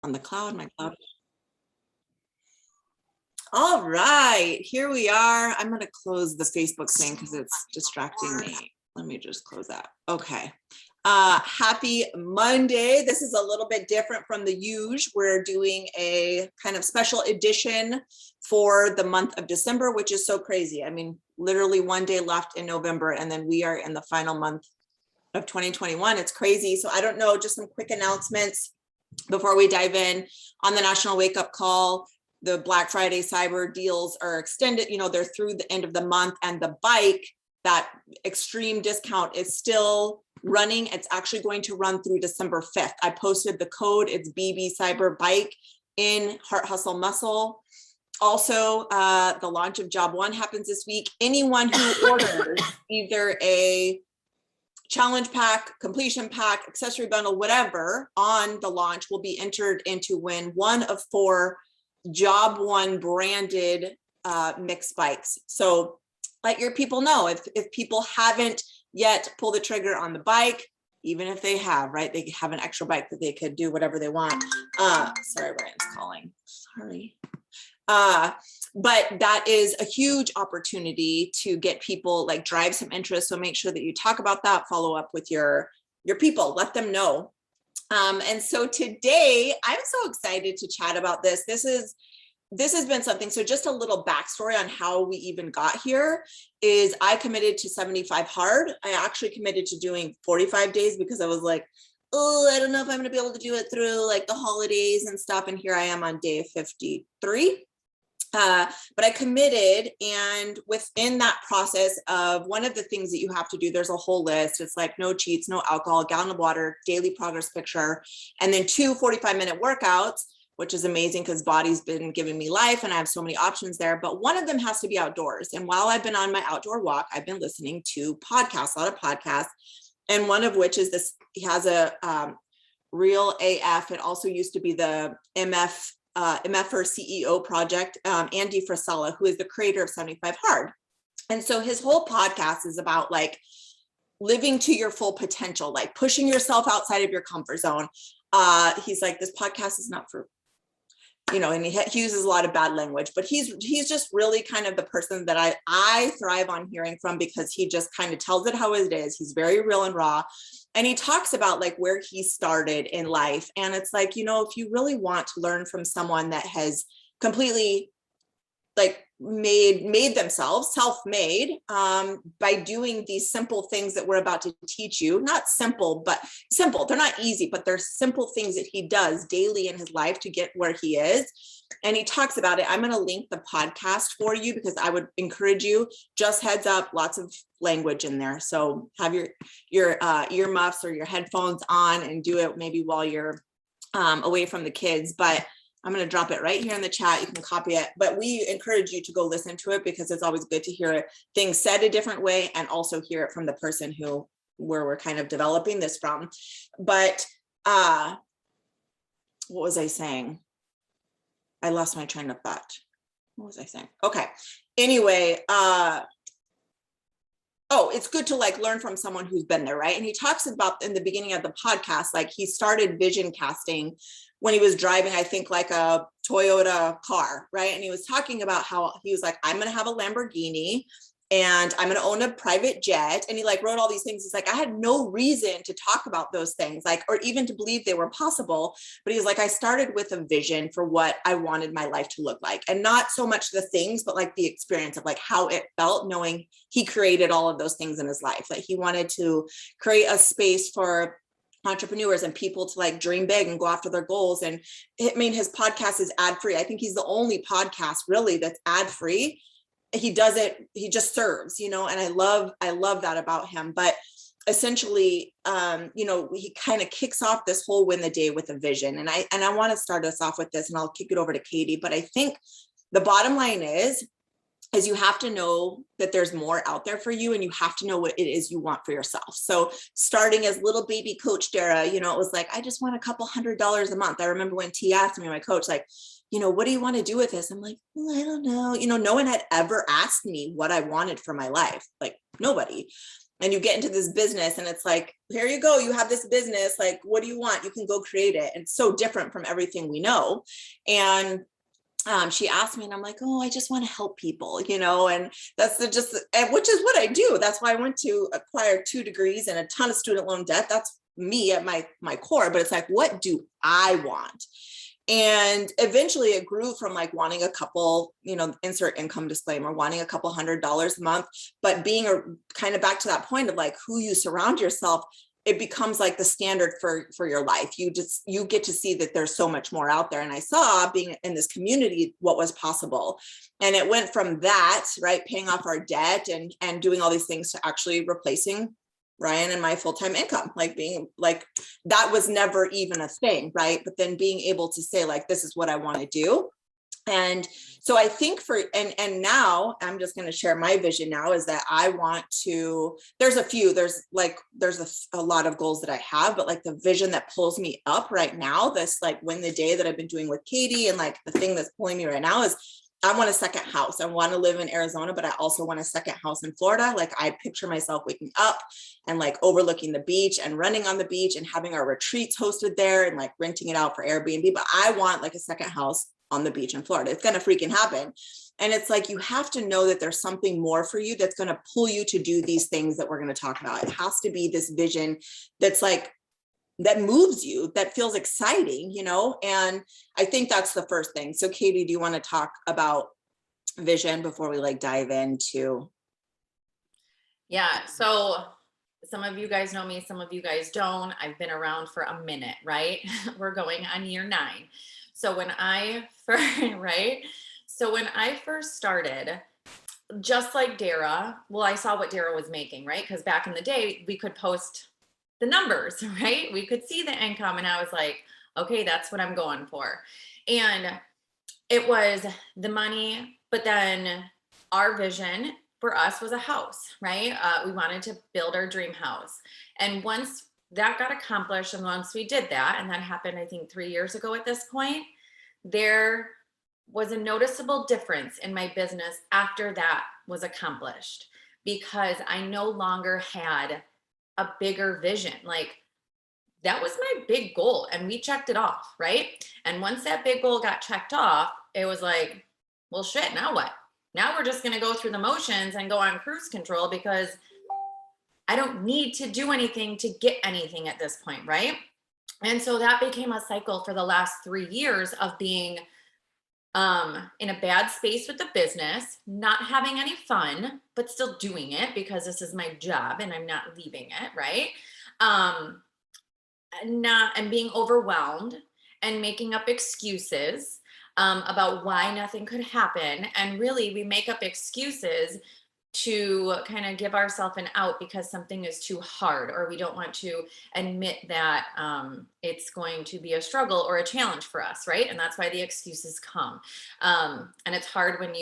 on the cloud, my cloud. All right, here we are. I'm going to close the Facebook thing because it's distracting me. Let me just close that. Okay. Happy Monday. This is a little bit different from the usual. We're doing a kind of special edition for the month of December, which is so crazy. I mean, literally one day left in November, and then we are in the final month of 2021. It's crazy. So I don't know, just some quick announcements before we dive in. On the National Wake Up Call, the Black Friday cyber deals are extended, they're through the end of the month, and the bike, that extreme discount is still running. It's actually going to run through December 5th. I posted the code, it's BB Cyber Bike in Heart Hustle Muscle. Also, the launch of Job One happens this week. Anyone who orders either a challenge pack, completion pack, accessory bundle, whatever, on the launch will be entered into win one of 4 Job One branded mixed bikes. So let your people know if people haven't yet pulled the trigger on the bike, even if they have, right? They have an extra bike that they could do whatever they want. Sorry, Ryan's calling. Sorry. But that is a huge opportunity to get people, like, drive some interest. So make sure that you talk about that, follow up with your people, let them know. And so today I'm so excited to chat about this. This has been something. So just a little backstory on how we even got here is I committed to 75 hard. I actually committed to doing 45 days because I was like, oh, I don't know if I'm going to be able to do it through like the holidays and stuff. And here I am on day 53. But I committed, and within that process of one of the things that you have to do, there's a whole list. It's like no cheats, no alcohol, gallon of water, daily progress picture, and then 2 45-minute workouts, which is amazing because body's been giving me life and I have so many options there. But one of them has to be outdoors. And while I've been on my outdoor walk, I've been listening to podcasts, a lot of podcasts. And one of which is this, he has a Real AF. It also used to be the MFR CEO project, Andy Frisella, who is the creator of 75 Hard. And so his whole podcast is about like living to your full potential, like pushing yourself outside of your comfort zone. He's like, this podcast is not for, and he uses a lot of bad language, but he's just really kind of the person that I thrive on hearing from, because he just kind of tells it how it is. He's very real and raw. And he talks about like where he started in life. And it's like, if you really want to learn from someone that has completely like made themselves self-made by doing these simple things that we're about to teach you. Not simple, but simple. They're not easy, but they're simple things that he does daily in his life to get where he is. And he talks about it. I'm going to link the podcast for you because I would encourage you, just heads up, lots of language in there. So have your earmuffs or your headphones on and do it maybe while you're away from the kids. But I'm going to drop it right here in the chat. You can copy it, but we encourage you to go listen to it because it's always good to hear things said a different way and also hear it from the person where we're kind of developing this from. But what was I saying? I lost my train of thought. What was I saying? Okay. Anyway, it's good to like learn from someone who's been there, right? And he talks about in the beginning of the podcast, like he started vision casting when he was driving, I think like a Toyota car, right? And he was talking about how he was like, I'm going to have a Lamborghini and I'm going to own a private jet. And he like wrote all these things. He's like, I had no reason to talk about those things, like, or even to believe they were possible. But he's like, I started with a vision for what I wanted my life to look like. And not so much the things, but like the experience of like how it felt knowing he created all of those things in his life. Like he wanted to create a space for entrepreneurs and people to like dream big and go after their goals. And I mean, his podcast is ad-free. I think he's the only podcast really that's ad-free. He does it, he just serves, and I love that about him. But essentially, he kind of kicks off this whole win the day with a vision. And I want to start us off with this, and I'll kick it over to Katie. But I think the bottom line is you have to know that there's more out there for you, and you have to know what it is you want for yourself. So starting as little baby Coach Dara, it was like, I just want a couple $100 a month. I remember when T asked me, my coach, like, what do you want to do with this? I'm like, I don't know. No one had ever asked me what I wanted for my life. Like nobody. and you get into this business and it's like, here you go, you have this business, like, what do you want? You can go create it. And it's so different from everything we know. And she asked me and I'm like, oh, I just want to help people, and that's which is what I do. That's why I went to acquire 2 degrees and a ton of student loan debt. That's me at my core, but it's like, what do I want? And eventually it grew from like wanting a couple, insert income disclaimer, wanting a couple $100s a month, but being kind of back to that point of like who you surround yourself, it becomes like the standard for your life. You get to see that there's so much more out there. And I saw, being in this community, what was possible. And it went from that, right, paying off our debt and doing all these things, to actually replacing Ryan and my full-time income, like being like, that was never even a thing, right? But then being able to say like, this is what I want to do. And so I think and now I'm just going to share my vision now, is that I want to, there's a lot of goals that I have, but like the vision that pulls me up right now, this like win the day that I've been doing with Katie, and like the thing that's pulling me right now is I want a second house. I want to live in Arizona, but I also want a second house in Florida. Like I picture myself waking up and like overlooking the beach and running on the beach and having our retreats hosted there and like renting it out for Airbnb. But I want like a second house on the beach in Florida. It's going to freaking happen. And it's like, you have to know that there's something more for you that's going to pull you to do these things that we're going to talk about. It has to be this vision that's like, that moves you, that feels exciting, and I think that's the first thing. So Katie, do you want to talk about vision before we like dive into? Yeah. So some of you guys know me, some of you guys don't. I've been around for a minute, right? We're going on year 9. So when I first started, just like Dara, well, I saw what Dara was making, right? Because back in the day, we could post the numbers, right? We could see the income, and I was like, okay, that's what I'm going for. And it was the money, but then our vision for us was a house, right? We wanted to build our dream house. And once that got accomplished, and once we did that, and that happened, I think 3 years ago at this point, there was a noticeable difference in my business after that was accomplished, because I no longer had a bigger vision. Like, that was my big goal, and we checked it off, right? And once that big goal got checked off, it was like, well, shit, now what? Now we're just going to go through the motions and go on cruise control, because I don't need to do anything to get anything at this point, right? And so that became a cycle for the last 3 years of being in a bad space with the business, not having any fun, but still doing it because this is my job and I'm not leaving it, right? And being overwhelmed and making up excuses about why nothing could happen. And really, we make up excuses to kind of give ourselves an out because something is too hard, or we don't want to admit that it's going to be a struggle or a challenge for us, right? And that's why the excuses come. And it's hard when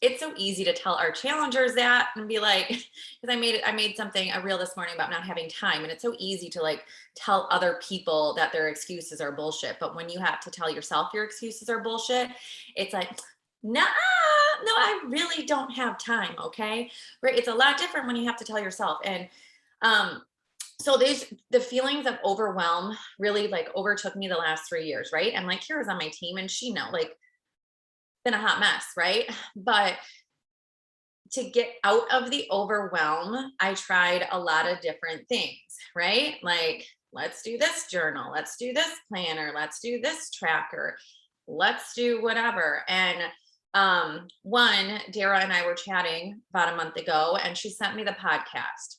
it's so easy to tell our challengers that and be like, because I made a reel this morning about not having time, and it's so easy to like tell other people that their excuses are bullshit. But when you have to tell yourself your excuses are bullshit, it's like, nah, no, I really don't have time. Okay. Right. It's a lot different when you have to tell yourself. And so the feelings of overwhelm really like overtook me the last 3 years. Right. And like, Kira's on my team, and she like been a hot mess. Right. But to get out of the overwhelm, I tried a lot of different things. Right. Like, let's do this journal. Let's do this planner. Let's do this tracker. Let's do whatever. And one, Dara and I were chatting about a month ago, and she sent me the podcast.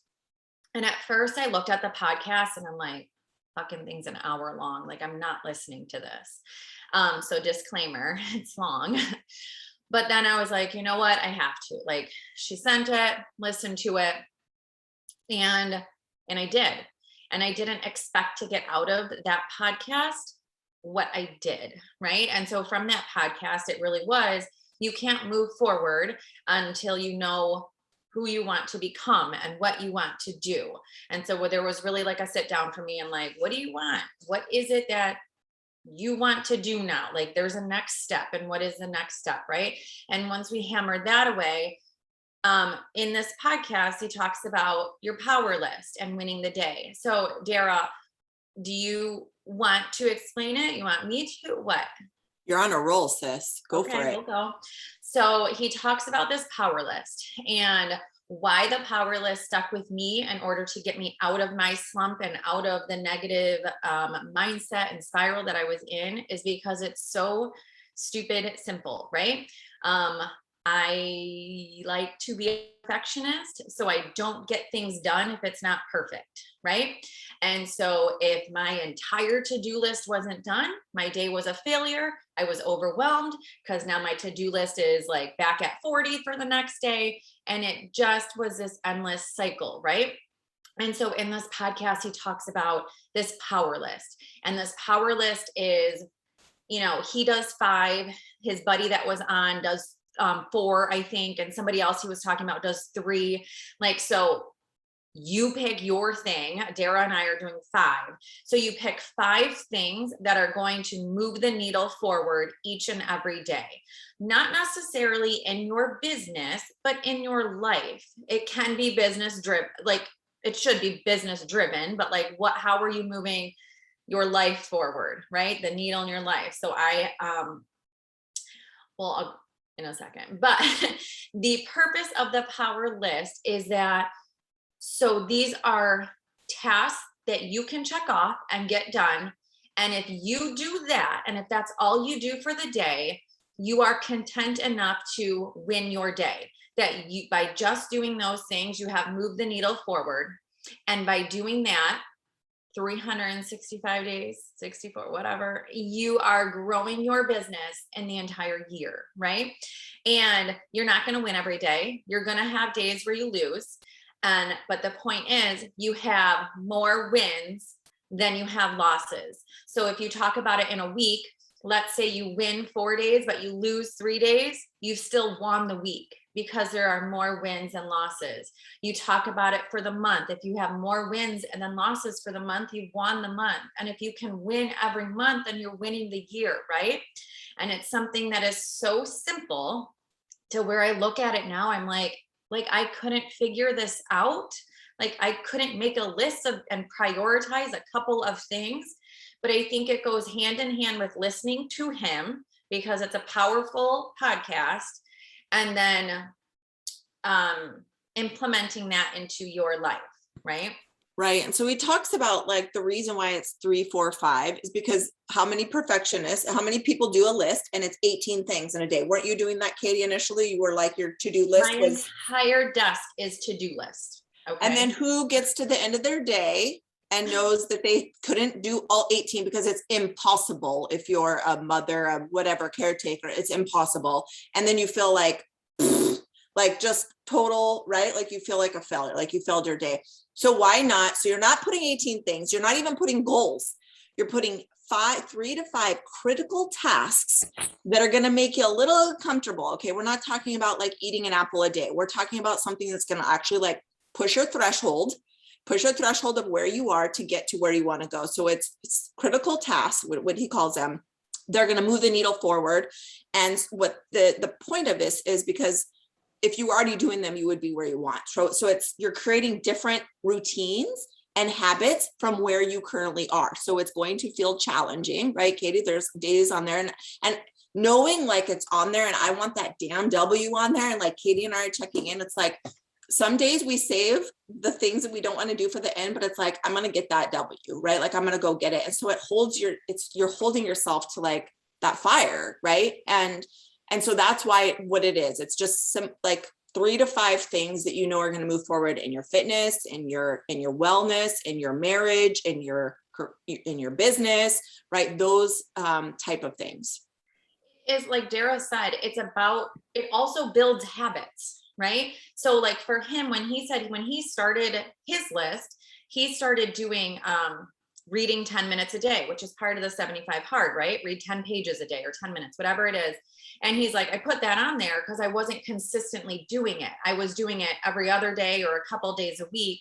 And at first I looked at the podcast and I'm like, fucking thing's an hour long. Like, I'm not listening to this. So disclaimer, it's long. But then I was like, you know what? I have to. Like, she sent it, listened to it, and I did. And I didn't expect to get out of that podcast what I did, right? And so from that podcast, it really was, you can't move forward until you know who you want to become and what you want to do. And so there was really like a sit down for me and like, what do you want? What is it that you want to do now? Like, there's a next step, and what is the next step, right? And once we hammered that away, in this podcast, he talks about your power list and winning the day. So Dara, do you want to explain it? You want me to? What? You're on a roll, sis. Go for it. We'll go. So he talks about this power list and why the power list stuck with me in order to get me out of my slump and out of the negative mindset and spiral that I was in is because it's so stupid simple, right? I like to be a perfectionist, so I don't get things done if it's not perfect, right? And so if my entire to-do list wasn't done, my day was a failure. I was overwhelmed because now my to-do list is like back at 40 for the next day. And it just was this endless cycle, right? And so in this podcast, he talks about this power list. And this power list is, he does 5. His buddy that was on does 4, I think. And somebody else he was talking about does 3. Like, so you pick your thing. Dara and I are doing 5. So you pick 5 things that are going to move the needle forward each and every day. Not necessarily in your business, but in your life. It can be business driven, like it should be business driven, but like how are you moving your life forward, right? The needle in your life. So I'll in a second, but the purpose of the power list is that so these are tasks that you can check off and get done. And if you do that, and if that's all you do for the day, you are content enough to win your day. That you, by just doing those things, you have moved the needle forward. And by doing that, 365 days, 64, whatever, you are growing your business in the entire year, right? And you're not going to win every day. You're going to have days where you lose. But the point is you have more wins than you have losses. So if you talk about it in a week, let's say you win 4 days, but you lose 3 days, you've still won the week because there are more wins and losses. You talk about it for the month. If you have more wins and then losses for the month, you've won the month. And if you can win every month, then you're winning the year, right? And it's something that is so simple to where I look at it now, I'm like I couldn't figure this out. Like I couldn't make a list of and prioritize a couple of things, but I think it goes hand in hand with listening to him because it's a powerful podcast and then implementing that into your life, right? Right. And so he talks about like the reason why it's 3, 4, 5 is because how many people do a list and it's 18 things in a day. Weren't you doing that, Katie, initially? You were like your to-do list My was entire desk is to-do list. Okay. And then who gets to the end of their day and knows that they couldn't do all 18 because it's impossible if you're a mother, a whatever caretaker, it's impossible. And then you feel like just total, right? Like you feel like a failure, like you failed your day. So why not? So you're not putting 18 things. You're not even putting goals. You're putting 3 to 5 critical tasks that are going to make you a little comfortable. Okay. We're not talking about like eating an apple a day. We're talking about something that's going to actually like push your threshold of where you are to get to where you want to go. So it's critical tasks, what he calls them. They're going to move the needle forward. And what the point of this is because if you were already doing them, you would be where you want. So you're creating different routines and habits from where you currently are. So it's going to feel challenging, right, Katie? There's days on there and knowing like it's on there and I want that damn W on there. And like Katie and I are checking in. It's like, some days we save the things that we don't want to do for the end, but it's like, I'm going to get that W, right? Like I'm going to go get it. And so you're holding yourself to like that fire, right? And so that's what it is. It's just some like 3 to 5 things that you know are going to move forward in your fitness, in your wellness, in your marriage, in your business, right? Those type of things. Is like Dara said, it also builds habits. Right. So like for him, when he started his list, he started doing reading 10 minutes a day, which is part of the 75 hard, right? Read 10 pages a day or 10 minutes, whatever it is. And he's like, I put that on there because I wasn't consistently doing it. I was doing it every other day or a couple days a week.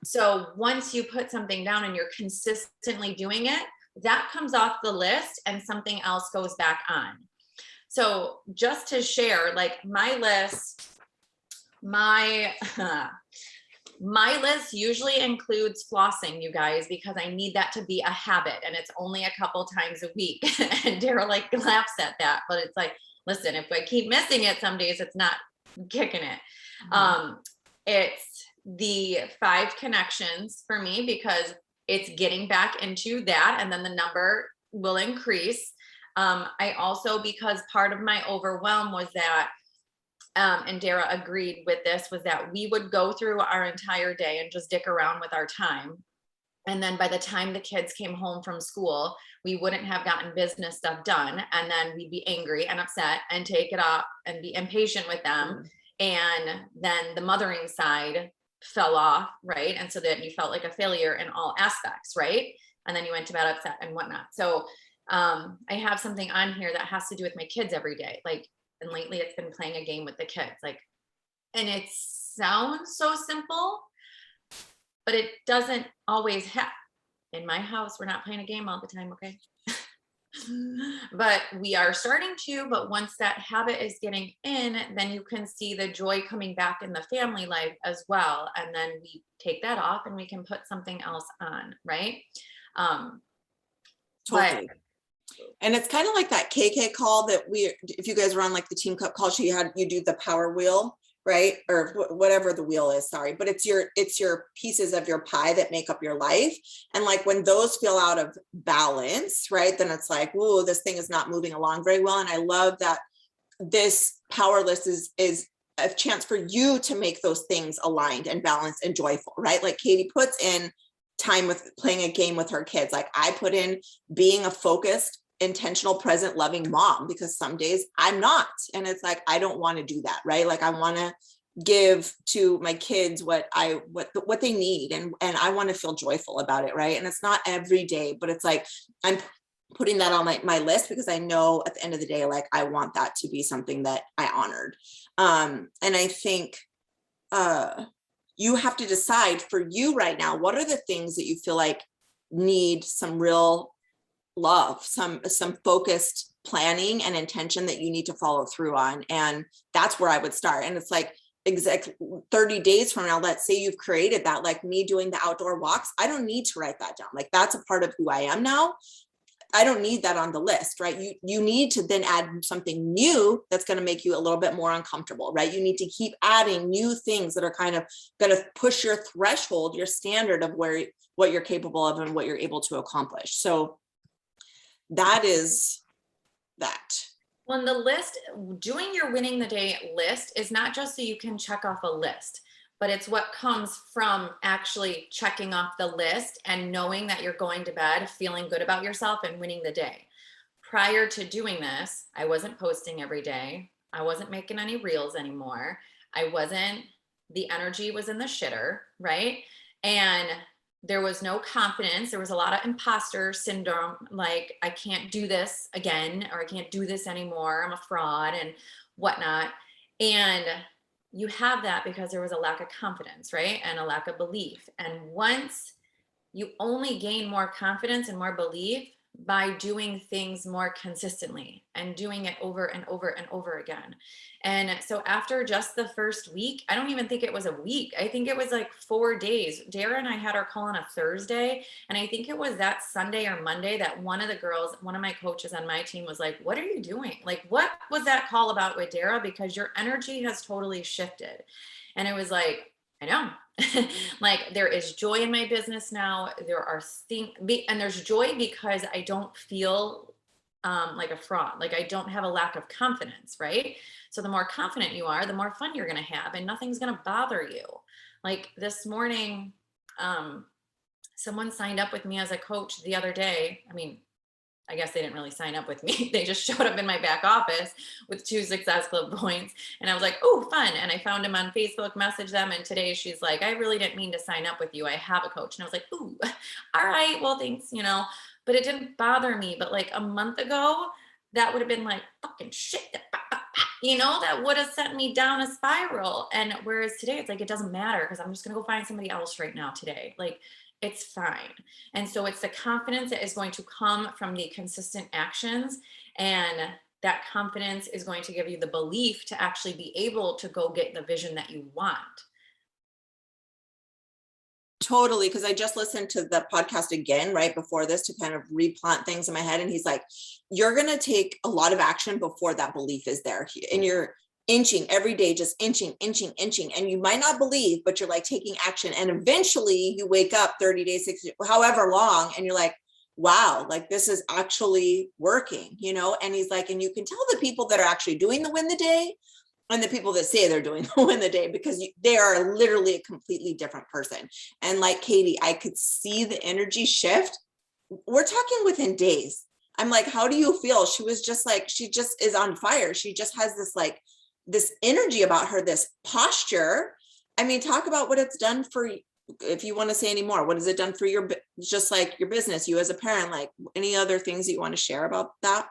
So once you put something down and you're consistently doing it, that comes off the list and something else goes back on. So just to share, like my list My my list usually includes flossing, you guys, because I need that to be a habit, and it's only a couple times a week. And Daryl like laughs at that, but it's like, listen, if I keep missing it, some days it's not kicking it. It's the 5 connections for me because it's getting back into that, and then the number will increase. I also, because part of my overwhelm was that and Dara agreed with this, was that we would go through our entire day and just dick around with our time. And then by the time the kids came home from school, we wouldn't have gotten business stuff done. And then we'd be angry and upset and take it off and be impatient with them. And then the mothering side fell off, right? And so that you felt like a failure in all aspects, right? And then you went to bed upset and whatnot. So I have something on here that has to do with my kids every day. Like, and lately it's been playing a game with the kids, like, and it sounds so simple, but it doesn't always have. In my house, we're not playing a game all the time, okay? But we are starting to, but once that habit is getting in, then you can see the joy coming back in the family life as well. And then we take that off and we can put something else on, right? Totally. And it's kind of like that KK call that if you guys were on like the team cup call, you do the power wheel, right? Or whatever the wheel is, sorry, but it's your pieces of your pie that make up your life. And like when those feel out of balance, right? Then it's like, whoa, this thing is not moving along very well. And I love that this power list is a chance for you to make those things aligned and balanced and joyful, right? Like Katie puts in time with playing a game with her kids. Like I put in being a focused, intentional, present, loving mom, because some days I'm not. And it's like, I don't want to do that, right? Like I want to give to my kids what they need. And I want to feel joyful about it. Right. And it's not every day, but it's like, I'm putting that on my list because I know at the end of the day, like I want that to be something that I honored. And I think, you have to decide for you right now, what are the things that you feel like need some real love, some focused planning and intention that you need to follow through on. And that's where I would start. And it's like exactly 30 days from now, let's say you've created that, like me doing the outdoor walks. I don't need to write that down. Like that's a part of who I am now. I don't need that on the list, right? You need to then add something new that's going to make you a little bit more uncomfortable, right? You need to keep adding new things that are kind of going to push your threshold, your standard of what you're capable of and what you're able to accomplish. So that is that. Well, the list, doing your winning the day list is not just so you can check off a list, but it's what comes from actually checking off the list and knowing that you're going to bed feeling good about yourself and winning the day. Prior to doing this, I wasn't posting every day. I wasn't making any reels anymore. The energy was in the shitter, right? And there was no confidence. There was a lot of imposter syndrome. Like, I can't do this again, or I can't do this anymore. I'm a fraud and whatnot. And you have that because there was a lack of confidence, right? And a lack of belief. And once you only gain more confidence and more belief by doing things more consistently and doing it over and over and over again. And so after just the first week, I don't even think it was a week. I think it was like 4 days. Dara and I had our call on a Thursday. And I think it was that Sunday or Monday that one of my coaches on my team was like, what are you doing? Like, what was that call about with Dara? Because your energy has totally shifted. And it was like, I know. Like, there is joy in my business now. There are things, and there's joy because I don't feel like a fraud. Like, I don't have a lack of confidence, right? So the more confident you are, the more fun you're going to have, and nothing's going to bother you. Like this morning, someone signed up with me as a coach the other day. I mean, I guess they didn't really sign up with me. They just showed up in my back office with 2 Success Club points. And I was like, oh, fun. And I found him on Facebook, messaged them. And today she's like, I really didn't mean to sign up with you. I have a coach. And I was like, ooh, all right, well, thanks, but it didn't bother me. But like a month ago, that would have been like fucking shit. That would have sent me down a spiral. And whereas today it's like, it doesn't matter because I'm just going to go find somebody else right now today. Like, it's fine. And so it's the confidence that is going to come from the consistent actions. And that confidence is going to give you the belief to actually be able to go get the vision that you want. Totally. Because I just listened to the podcast again right before this to kind of replant things in my head. And he's like, you're going to take a lot of action before that belief is there. And you're inching every day, just inching. And you might not believe, but you're like taking action. And eventually you wake up 30 days, 60, however long, and you're like, wow, like this is actually working, you know? And he's like, and you can tell the people that are actually doing the win the day and the people that say they're doing the win the day, because they are literally a completely different person. And like Katie, I could see the energy shift. We're talking within days. I'm like, how do you feel? She was just like, she just is on fire. She just has this like, this energy about her, this posture. I mean, talk about what it's done for, if you want to say any more, what has it done for your, just like your business, you as a parent, like any other things that you want to share about that?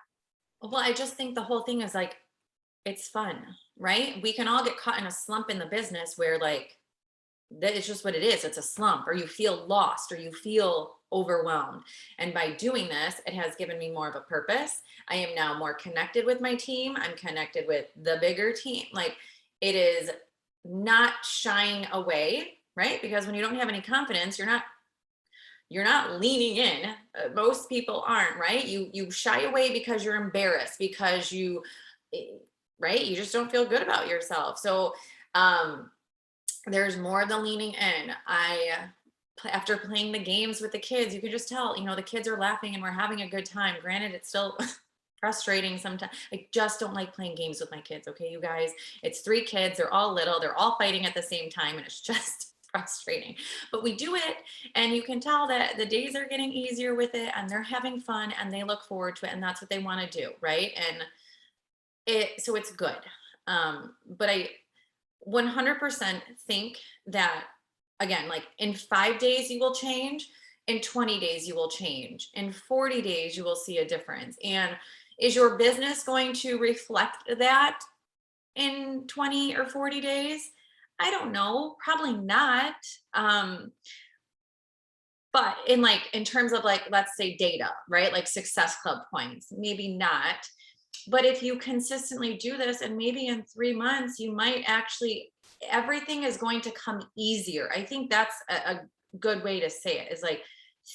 Well, I just think the whole thing is like, it's fun, right? We can all get caught in a slump in the business where like, that is just what it is. It's a slump, or you feel lost, or you feel overwhelmed. And by doing this, it has given me more of a purpose. I am now more connected with my team. I'm connected with the bigger team. Like, it is not shying away, right? Because when you don't have any confidence, you're not leaning in. Most people aren't, right? You shy away because you're embarrassed, because right? You just don't feel good about yourself. So, there's more than leaning in. After playing the games with the kids, you can just tell, the kids are laughing and we're having a good time. Granted, it's still frustrating sometimes. I just don't like playing games with my kids. Okay, you guys, it's 3 kids. They're all little. They're all fighting at the same time. And it's just frustrating, but we do it. And you can tell that the days are getting easier with it, and they're having fun, and they look forward to it. And that's what they want to do. Right. And so it's good. But I 100% think that, again, like in 5 days you will change, in 20 days you will change, in 40 days you will see a difference. And is your business going to reflect that in 20 or 40 days? I don't know, probably not. But in terms of like, let's say data, right? Like Success Club points, maybe not. But if you consistently do this, and maybe in 3 months, you might actually, everything is going to come easier. I think that's a good way to say it, is like,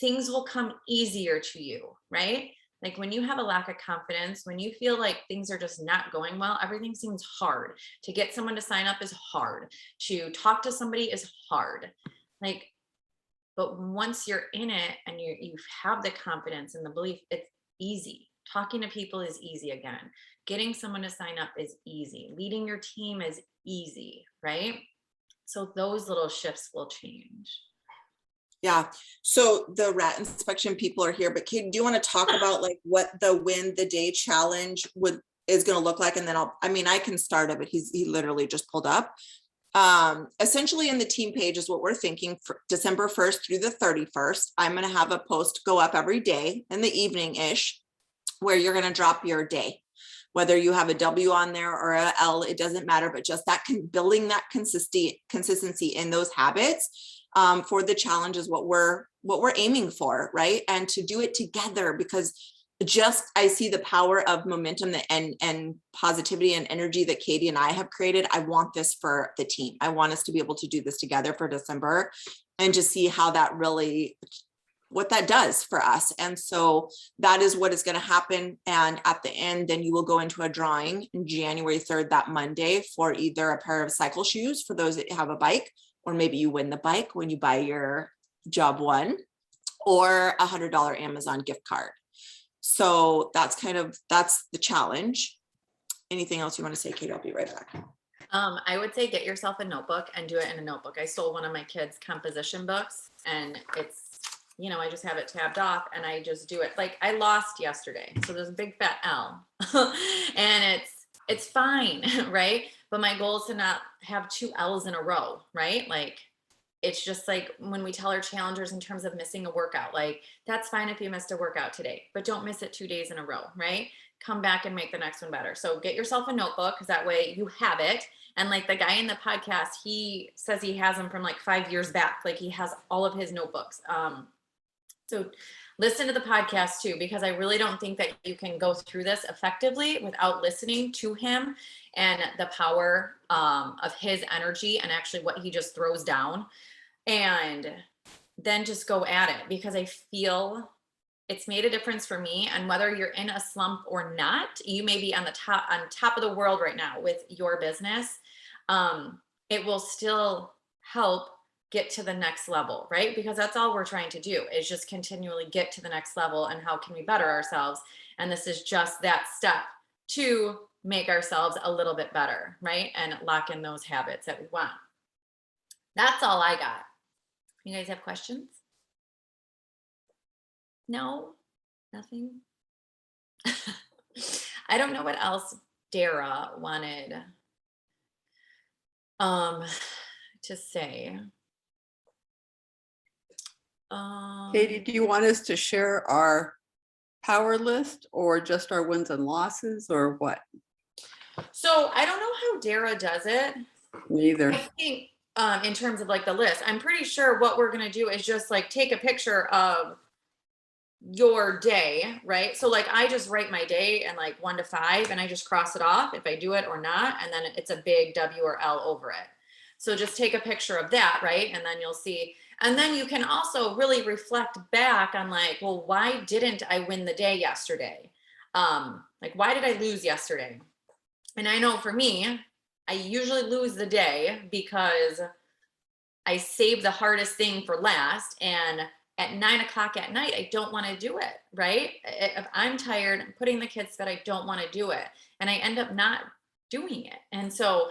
things will come easier to you, right? Like when you have a lack of confidence, when you feel like things are just not going well, everything seems hard. To get someone to sign up is hard. To talk to somebody is hard. Like, but once you're in it and you have the confidence and the belief, it's easy. Talking to people is easy again. Getting someone to sign up is easy. Leading your team is easy, right? So those little shifts will change. Yeah. So the rat inspection people are here, but Kate, do you want to talk about like what the win the day challenge is going to look like? And then I can start it, but he literally just pulled up. Essentially in the team page is what we're thinking for December 1st through the 31st. I'm going to have a post go up every day in the evening ish, where you're going to drop your day, whether you have a W on there or a L, it doesn't matter, but just that building that consistency in those habits for the challenge is what we're aiming for, right? And to do it together, because I see the power of momentum and positivity and energy that Katie and I have created. I want this for the team. I want us to be able to do this together for December, and to see how that really, what that does for us. And so that is what is going to happen. And at the end, then you will go into a drawing on January 3rd, that Monday, for either a pair of cycle shoes for those that have a bike, or maybe you win the bike when you buy your job one, or $100 Amazon gift card. So that's the challenge. Anything else you want to say, Kate? I'll be right back. I would say get yourself a notebook and do it in a notebook. I stole one of my kids' composition books, and it's, I just have it tabbed off, and I just do it. Like, I lost yesterday, so there's a big fat L and it's fine. Right. But my goal is to not have 2 L's in a row. Right. Like, it's just like when we tell our challengers in terms of missing a workout, like, that's fine if you missed a workout today, but don't miss it 2 days in a row. Right. Come back and make the next one better. So get yourself a notebook, because that way you have it. And like the guy in the podcast, he says he has them from like 5 years back. Like, he has all of his notebooks. So listen to the podcast too, because I really don't think that you can go through this effectively without listening to him and the power of his energy and actually what he just throws down, and then just go at it, because I feel it's made a difference for me. And whether you're in a slump or not, you may be on top of the world right now with your business. It will still help get to the next level, right? Because that's all we're trying to do, is just continually get to the next level. And how can we better ourselves? And this is just that step to make ourselves a little bit better, right? And lock in those habits that we want. That's all I got. You guys have questions? No, nothing. I don't know what else Dara wanted to say. Katie, do you want us to share our power list or just our wins and losses or what? So I don't know how Dara does it. Neither. I think in terms of like the list, I'm pretty sure what we're going to do is just like take a picture of your day, right? So like I just write my day and like 1 to 5 and I just cross it off if I do it or not. And then it's a big W or L over it. So just take a picture of that, right? And then you'll see. And then you can also really reflect back on like, well, why didn't I win the day yesterday? Like, why did I lose yesterday? And I know for me, I usually lose the day because I save the hardest thing for last. And at 9 o'clock at night, I don't want to do it, right? If I'm tired, I'm putting the kids to bed, I don't want to do it. And I end up not doing it. And so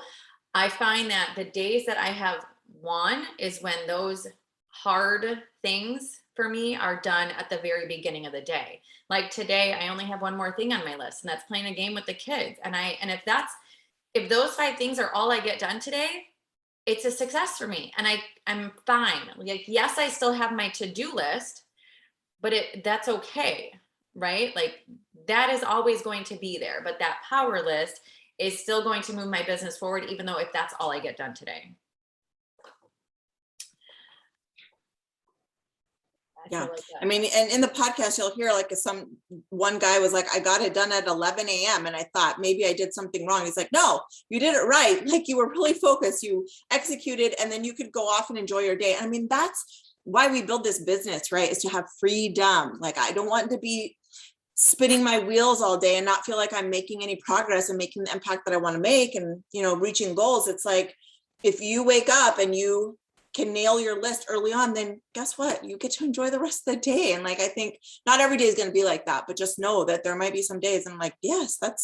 I find that the days that I have won is when those hard things for me are done at the very beginning of the day. Like today, I only have one more thing on my list, and that's playing a game with the kids. And if those 5 things are all I get done today, it's a success for me. And I'm fine. Like, yes, I still have my to-do list, but that's okay, right? Like that is always going to be there, but that power list is still going to move my business forward, even though if that's all I get done today. Yeah. I mean, and in the podcast, you'll hear like one guy was like, I got it done at 11 a.m. And I thought maybe I did something wrong. He's like, no, you did it right. Like you were really focused, you executed, and then you could go off and enjoy your day. I mean, that's why we build this business, right? Is to have freedom. Like, I don't want to be spinning my wheels all day and not feel like I'm making any progress and making the impact that I want to make and, reaching goals. It's like, if you wake up and you can nail your list early on, then guess what? You get to enjoy the rest of the day. And like, I think not every day is going to be like that, but just know that there might be some days I'm like, yes, that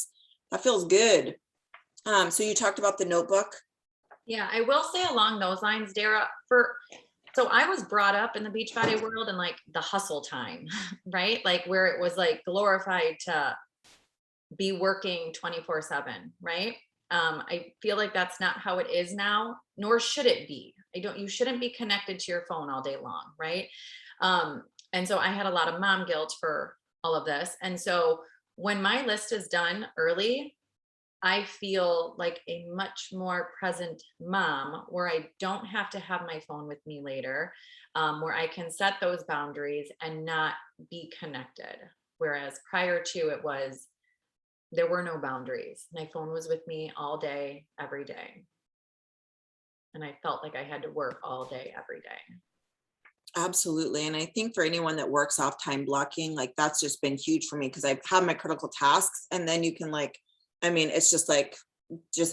feels good. So you talked about the notebook. Yeah, I will say along those lines, Dara, so I was brought up in the Beachbody world and like the hustle time, right? Like where it was like glorified to be working 24/7, right? I feel like that's not how it is now, nor should it be. You shouldn't be connected to your phone all day long, right? And so I had a lot of mom guilt for all of this. And so when my list is done early, I feel like a much more present mom where I don't have to have my phone with me later, where I can set those boundaries and not be connected. Whereas prior to there were no boundaries. My phone was with me all day, every day. And I felt like I had to work all day, every day. Absolutely. And I think for anyone that works off time blocking, like that's just been huge for me because I have my critical tasks and then you can it's just like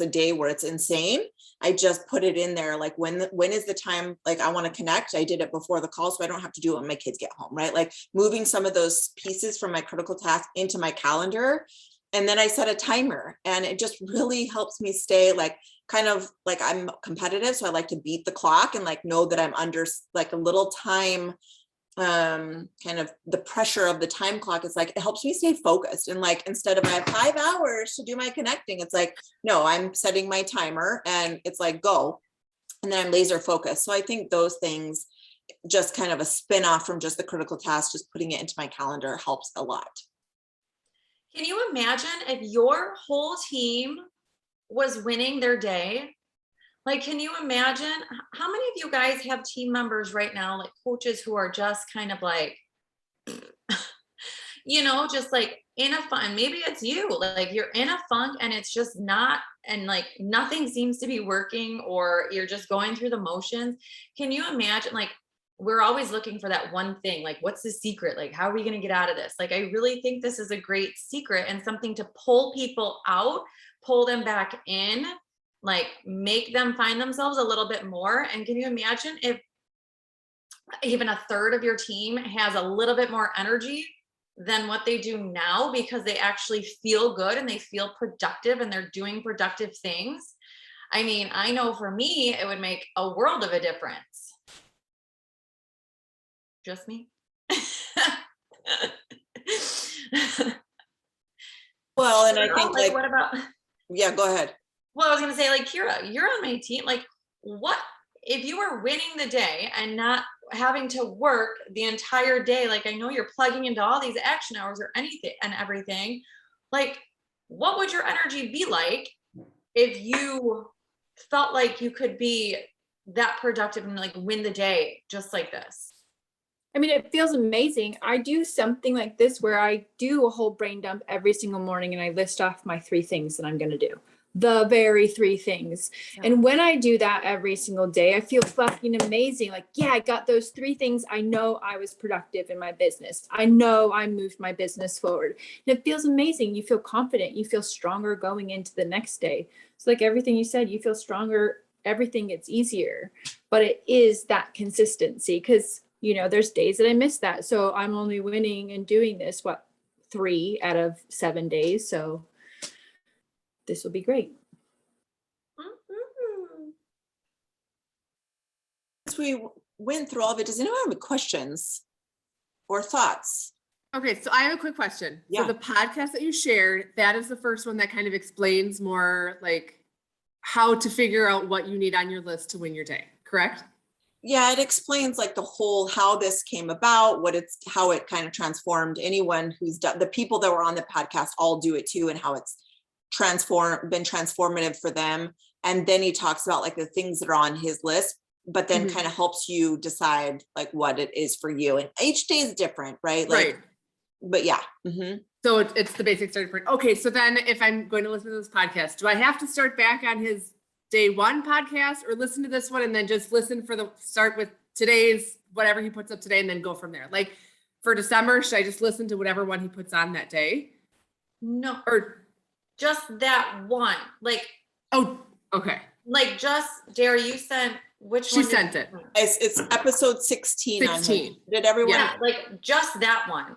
a day where it's insane. I just put it in there. Like when is the time, like I want to connect. I did it before the call, so I don't have to do it when my kids get home, right? Like moving some of those pieces from my critical task into my calendar. And then I set a timer and it just really helps me stay like kind of like I'm competitive. So I like to beat the clock and like know that I'm under like a little time, kind of the pressure of the time clock. It's like, it helps me stay focused. And like, instead of I have 5 hours to do my connecting, it's like, no, I'm setting my timer and it's like, go. And then I'm laser focused. So I think those things, just kind of a spin off from just the critical task, just putting it into my calendar helps a lot. Can you imagine if your whole team was winning their day? Like, can you imagine how many of you guys have team members right now, like coaches who are just kind of like just like in a fun, maybe it's you, like you're in a funk and it's just not, and like nothing seems to be working, or you're just going through the motions. Can you imagine, like, we're always looking for that one thing, like, what's the secret? Like, how are we going to get out of this? Like, I really think this is a great secret and something to pull people out, pull them back in, like make them find themselves a little bit more. And can you imagine if even a third of your team has a little bit more energy than what they do now, because they actually feel good and they feel productive and they're doing productive things? I mean, I know for me, it would make a world of a difference. Just me? Well, and I think like, what about, yeah, go ahead. well, I was gonna say, like, Kira, you're on my team. Like, what if you were winning the day and not having to work the entire day? Like, I know you're plugging into all these action hours or anything and everything. Like, what would your energy be like if you felt like you could be that productive and like win the day just like this? I mean, it feels amazing. I do something like this where I do a whole brain dump every single morning and I list off my 3 things that I'm going to do. The very 3 things. Yeah. And when I do that every single day, I feel fucking amazing. Like, yeah, I got those 3 things. I know I was productive in my business. I know I moved my business forward. And it feels amazing. You feel confident. You feel stronger going into the next day. So like everything you said, you feel stronger. Everything gets easier. But it is that consistency, because there's days that I miss that. So I'm only winning and doing this, 3 out of 7 days. So this will be great. As we went through all of it, does anyone have any questions or thoughts? Okay, so I have a quick question. Yeah. So the podcast that you shared, that is the first one that kind of explains more like how to figure out what you need on your list to win your day, correct? Yeah, it explains like the whole, how this came about, how it kind of transformed anyone who's done, the people that were on the podcast all do it too, and how it's been transformative for them. And then he talks about like the things that are on his list, but then kind of helps you decide like what it is for you. And each day is different, right? Like, Right. But yeah. Mm-hmm. So it's the basic starting point. Okay, so then if I'm going to listen to this podcast, do I have to start back on his day 1 podcast, or listen to this one and then just start with today's, whatever he puts up today, and then go from there? Like for December, should I just listen to whatever one he puts on that day? No, Or just that one. Like, oh, okay. like just Dare, you sent which She one? sent it. It's episode 16. 16. Did everyone? Yeah, like just that one.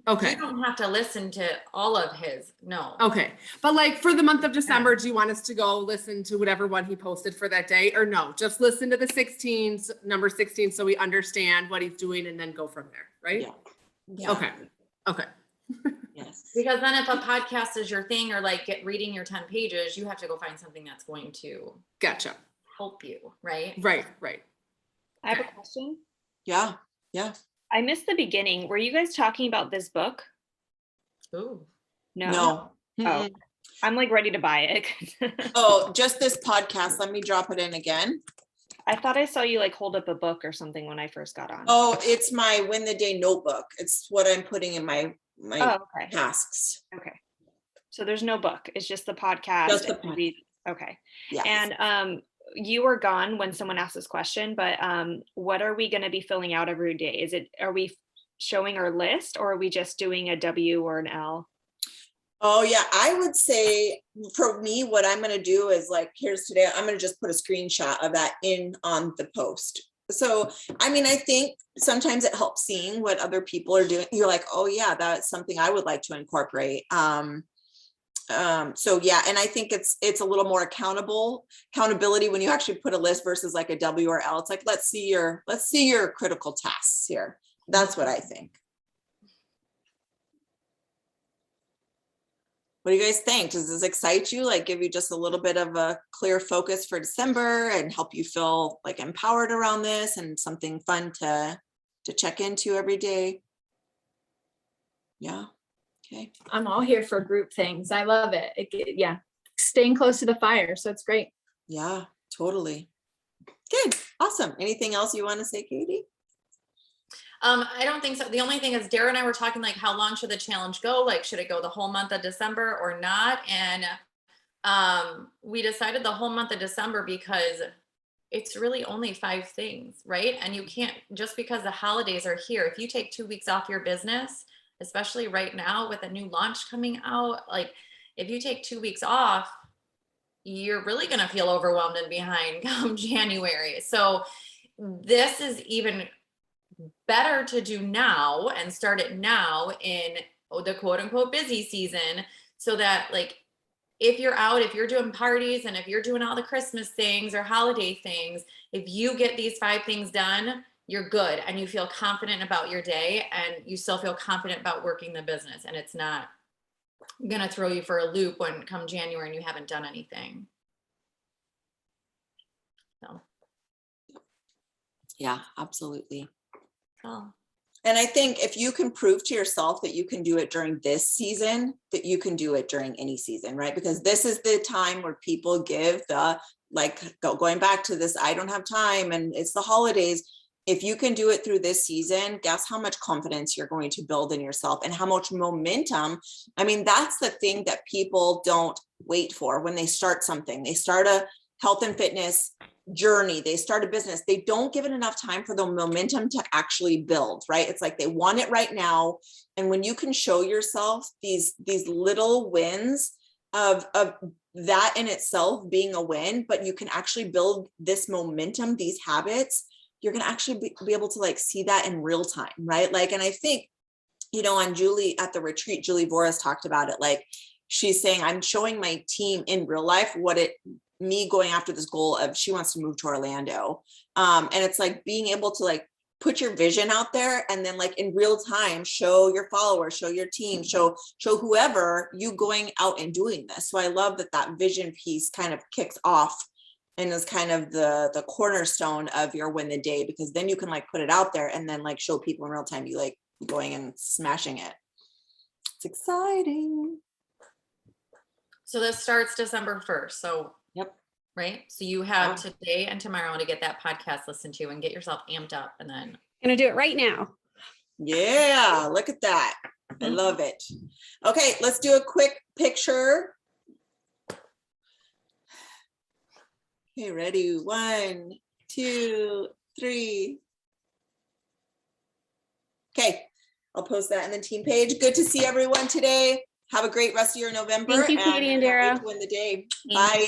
Okay. You don't have to listen to all of his. No. Okay. But like for the month of December, do you want us to go listen to whatever one he posted for that day, or no? Just listen to the 16s, number 16, so we understand what he's doing and then go from there, right? Yeah. Yeah. Okay. Okay. Yes. Because then if a podcast is your thing, or like reading your 10 pages, you have to go find something that's going to Gotcha. help you, right? Right, right. I have Okay. a question. Yeah. Yeah. I missed the beginning. Were you guys talking about this book? Ooh. No. No. Oh, Mm-mm. I'm like ready to buy it. Oh, just this podcast. Let me drop it in again. I thought I saw you like hold up a book or something when I first got on. Oh, it's my Win the Day notebook. It's what I'm putting in my Oh, okay. tasks. Okay. So there's no book. It's just the podcast. Just the and we- Okay. Yeah. And you were gone when someone asked this question, but what are we going to be filling out every day? Are we showing our list, or are we just doing a W or an L? Oh yeah, I would say for me, what I'm going to do is like, here's today, I'm going to just put a screenshot of that in on the post. So, I mean, I think sometimes it helps seeing what other people are doing. You're like, oh yeah, that's something I would like to incorporate. So yeah, and I think it's a little more accountability when you actually put a list versus like a W or L. It's like, let's see your critical tasks here. That's what I think. What do you guys think? Does this excite you? Like give you just a little bit of a clear focus for December and help you feel like empowered around this and something fun to check into every day? Yeah. Okay. I'm all here for group things. I love it. Yeah. Staying close to the fire. So it's great. Yeah, totally. Good. Awesome. Anything else you want to say, Katie? I don't think so. The only thing is Dara and I were talking like, how long should the challenge go? Like, should it go the whole month of December or not? And we decided the whole month of December because it's really only 5 things, right? And you can't, just because the holidays are here, if you take 2 weeks off your business, especially right now with a new launch coming out, like if you take 2 weeks off, you're really going to feel overwhelmed and behind come January. So this is even better to do now and start it now in the quote unquote busy season, so that like if you're out, if you're doing parties and if you're doing all the Christmas things or holiday things, if you get these 5 things done, you're good and you feel confident about your day and you still feel confident about working the business, and it's not gonna throw you for a loop when come January and you haven't done anything. So Yeah, absolutely. oh. And I think if you can prove to yourself that you can do it during this season, that you can do it during any season, right? Because this is the time where people give the, like, going back to this, I don't have time and it's the holidays. If you can do it through this season, guess how much confidence you're going to build in yourself and how much momentum. I mean, that's the thing that people don't wait for when they start something. They start a health and fitness journey, they start a business, they don't give it enough time for the momentum to actually build, right? It's like they want it right now. And when you can show yourself these little wins of that in itself being a win, but you can actually build this momentum, these habits, you're going to actually be able to like see that in real time, right? Like, and I think, you know, on Julie at the retreat, Julie Voris talked about it. Like she's saying, I'm showing my team in real life what it, me going after this goal of she wants to move to Orlando. And it's like being able to like put your vision out there and then like in real time, show your followers, show your team, show whoever you going out and doing this. So I love that vision piece kind of kicks off and is kind of the cornerstone of your win the day, because then you can like put it out there and then like show people in real time, you like going and smashing it. It's exciting. So this starts December 1st. So yep. Right. So you have today and tomorrow to get that podcast listened to and get yourself amped up, and then gonna do it right now. Yeah, look at that. I love it. Okay, let's do a quick picture. Okay, ready? 1, 2, 3. Okay, I'll post that in the team page. Good to see everyone today. Have a great rest of your November. Thank you, Katie and Dara. Win the day. Bye.